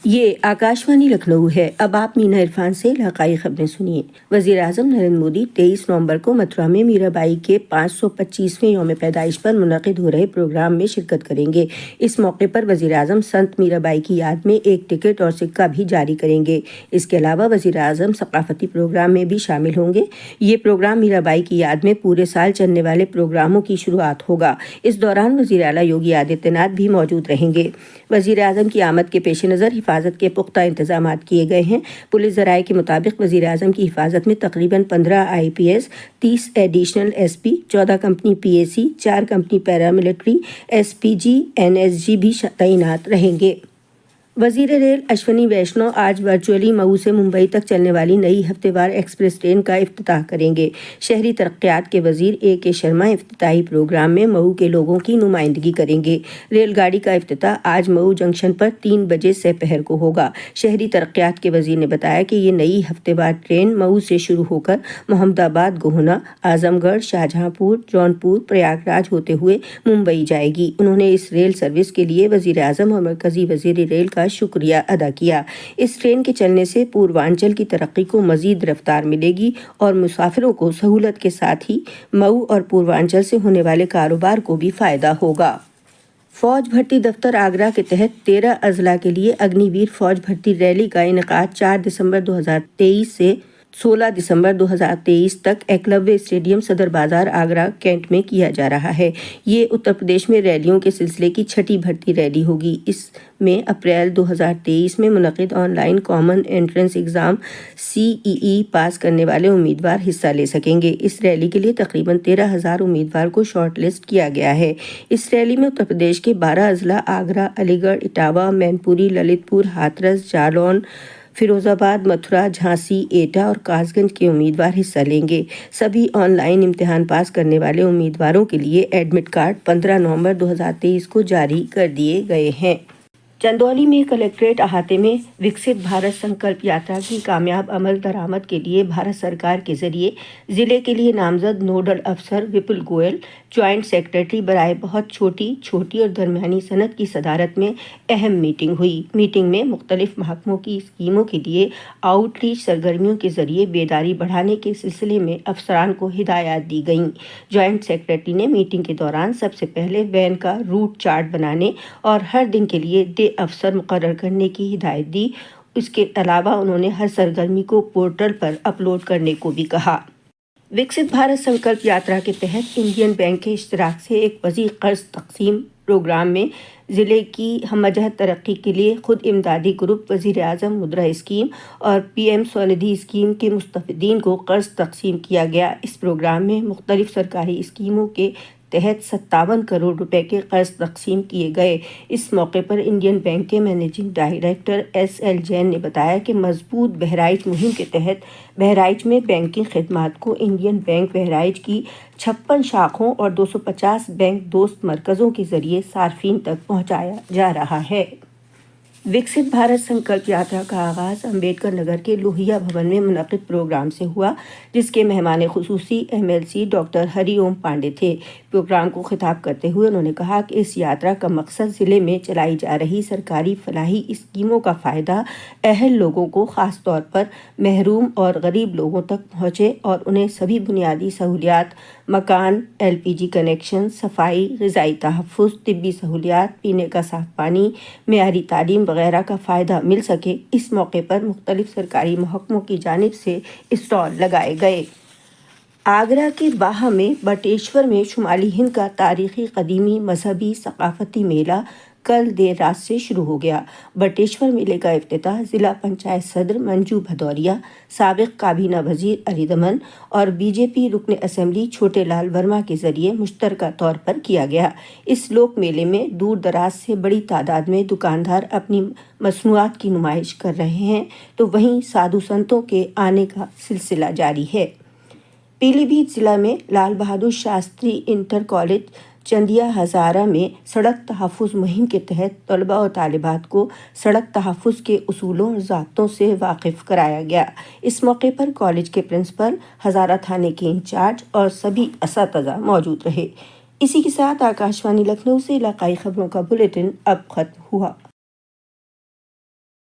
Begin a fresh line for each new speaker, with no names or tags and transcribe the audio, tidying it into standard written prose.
یہ آکاشوانی لکھنؤ ہے۔ اب آپ مینا عرفان سے علاقائی خبریں سنیے۔ وزیر اعظم نریندر مودی 23 نومبر کو متھرا میں میرا بائی کے 525ویں یوم پیدائش پر منعقد ہو رہے پروگرام میں شرکت کریں گے۔ اس موقع پر وزیر اعظم سنت میرا بائی کی یاد میں ایک ٹکٹ اور سکہ بھی جاری کریں گے۔ اس کے علاوہ وزیر اعظم ثقافتی پروگرام میں بھی شامل ہوں گے۔ یہ پروگرام میرا بائی کی یاد میں پورے سال چلنے والے پروگراموں کی شروعات ہوگا۔ اس دوران وزیر اعلیٰ یوگی آدتیہ ناتھ بھی موجود رہیں گے۔ وزیر اعظم کی آمد کے پیش نظر حفاظت کے پختہ انتظامات کیے گئے ہیں۔ پولیس ذرائع کے مطابق وزیر اعظم کی حفاظت میں تقریباً 15 IPS، 30 additional SP، 14 company PAC، 4 company paramilitary SPG NSG بھی تعینات رہیں گے۔ وزیر ریل اشونی ویشنو آج ورچوئلی مئو سے ممبئی تک چلنے والی نئی ہفتے وار ایکسپریس ٹرین کا افتتاح کریں گے۔ شہری ترقیات کے وزیر AK شرما افتتاحی پروگرام میں مئو کے لوگوں کی نمائندگی کریں گے۔ ریل گاڑی کا افتتاح آج مئو جنکشن پر 3 بجے سپہر کو ہوگا۔ شہری ترقیات کے وزیر نے بتایا کہ یہ نئی ہفتے وار ٹرین مئو سے شروع ہو کر محمد آباد، گوہنا، اعظم گڑھ، شاہجہاں پور، جونپور، پریاگ راج ہوتے ہوئے ممبئی جائے گی۔ انہوں نے اس ریل سروس کے لیے وزیر اعظم اور مرکزی وزیر ریل کا شکریہ ادا کیا۔ اس ٹرین کے چلنے سے پوروانچل کی ترقی کو مزید رفتار ملے گی اور مسافروں کو سہولت کے ساتھ ہی مئو اور پوروانچل سے ہونے والے کاروبار کو بھی فائدہ ہوگا۔ فوج بھرتی دفتر آگرہ کے تحت 13 اضلاع کے لیے اگنی ویر فوج بھرتی ریلی کا انعقاد 4 دسمبر 2023 سے 16 دسمبر 2023 تک ایکلویہ اسٹیڈیم صدر بازار آگرہ کینٹ میں کیا جا رہا ہے۔ یہ اتر پردیش میں ریلیوں کے سلسلے کی 6ٹھی بھرتی ریلی ہوگی۔ اس میں اپریل 2023 میں منعقد on line common entrance exam CEE پاس کرنے والے امیدوار حصہ لے سکیں گے۔ اس ریلی کے لیے تقریباً 13,000 امیدوار کو شارٹ لسٹ کیا گیا ہے۔ اس ریلی میں اتر پردیش کے 12 اضلاع آگرہ، علی گڑھ، اٹاوہ، مین پوری، للت پور، ہاتھرس، جالون، فیروز آباد، متھرا، جھانسی، ایٹا اور کاس گنج کے امیدوار حصہ لیں گے۔ سبھی آن لائن امتحان پاس کرنے والے امیدواروں کے لیے ایڈمٹ کارڈ 15 نومبر 2023 کو جاری کر دیے گئے ہیں۔ چندولی میں کلکٹریٹ احاطے میں وکست بھارت سنکلپ یاترا کی کامیاب عمل درآمد کے لیے بھارت سرکار کے ذریعے ضلع کے لیے نامزد نوڈل افسر وپل گوئل، جوائنٹ سیکریٹری برائے بہت چھوٹی اور درمیانی صنعت کی صدارت میں اہم میٹنگ ہوئی۔ میٹنگ میں مختلف محکموں کی اسکیموں کے لیے آؤٹ ریچ سرگرمیوں کے ذریعے بیداری بڑھانے کے سلسلے میں افسران کو ہدایات دی گئیں۔ جوائنٹ سیکریٹری نے میٹنگ کے دوران سب سے پہلے وین کا روٹ چارٹ بنانے اور ہر دن کے لیے ڈے افسر مقرر کرنے کی ہدایت دی۔ اس کے علاوہ انہوں نے ہر سرگرمی کو پورٹل پر اپلوڈ کرنے کو بھی کہا۔ وکست بھارت سنکلپ یاترا کے تحت انڈین بینک کے اشتراک سے ایک وسیع قرض تقسیم پروگرام میں ضلع کی ہمہ جہت ترقی کے لیے خود امدادی گروپ، وزیر اعظم مدرا اسکیم اور PM سوندھی اسکیم کے مستفیدین کو قرض تقسیم کیا گیا۔ اس پروگرام میں مختلف سرکاری اسکیموں کے تحت 57 کروڑ روپے کے قرض تقسیم کیے گئے۔ اس موقع پر انڈین بینک کے مینیجنگ ڈائریکٹر SL جین نے بتایا کہ مضبوط بہرائچ مہم کے تحت بہرائچ میں بینکنگ خدمات کو انڈین بینک بہرائچ کی 56 شاخوں اور 250 بینک دوست مرکزوں کے ذریعے صارفین تک پہنچایا جا رہا ہے۔ وکست بھارت سنکلپ یاترا کا آغاز امبیڈکر نگر کے لوہیا بھون میں منعقد پروگرام سے ہوا، جس کے مہمان خصوصی MLC ڈاکٹر ہری اوم پانڈے تھے۔ پروگرام کو خطاب کرتے ہوئے انہوں نے کہا کہ اس یاترا کا مقصد ضلع میں چلائی جا رہی سرکاری فلاحی اسکیموں کا فائدہ اہل لوگوں کو، خاص طور پر محروم اور غریب لوگوں تک پہنچے اور انہیں سبھی بنیادی سہولیات، مکان، LPG کنیکشن، صفائی، غذائی تحفظ، طبی سہولیات، پینے کا صاف پانی، معیاری تعلیم وغیرہ کا فائدہ مل سکے۔ اس موقع پر مختلف سرکاری محکموں کی جانب سے اسٹال لگائے گئے۔ آگرہ کے باہا میں بٹیشور میں شمالی ہند کا تاریخی، قدیمی، مذہبی، ثقافتی میلہ کل دیر رات سے شروع ہو گیا۔ بٹیشور میلے کا افتتاح ضلع پنچایت صدر منجو بھدوریا، سابق کابینہ وزیر علی دمن اور BJP رکن اسمبلی چھوٹے لال ورما کے ذریعے مشترکہ طور پر کیا گیا۔ اس لوک میلے میں دور دراز سے بڑی تعداد میں دکاندار اپنی مصنوعات کی نمائش کر رہے ہیں، تو وہیں سادھو سنتوں کے آنے کا سلسلہ جاری ہے۔ پیلی بھیت ضلع میں لال بہادر شاستری انٹر کالج چندیا ہزارہ میں سڑک تحفظ مہم کے تحت طلباء و طالبات کو سڑک تحفظ کے اصولوں اور ضابطوں سے واقف کرایا گیا۔ اس موقع پر کالج کے پرنسپل، ہزارہ تھانے کے انچارج اور سبھی اساتذہ موجود رہے۔ اسی کے ساتھ آکاشوانی لکھنؤ سے علاقائی خبروں کا بلیٹن اب ختم ہوا۔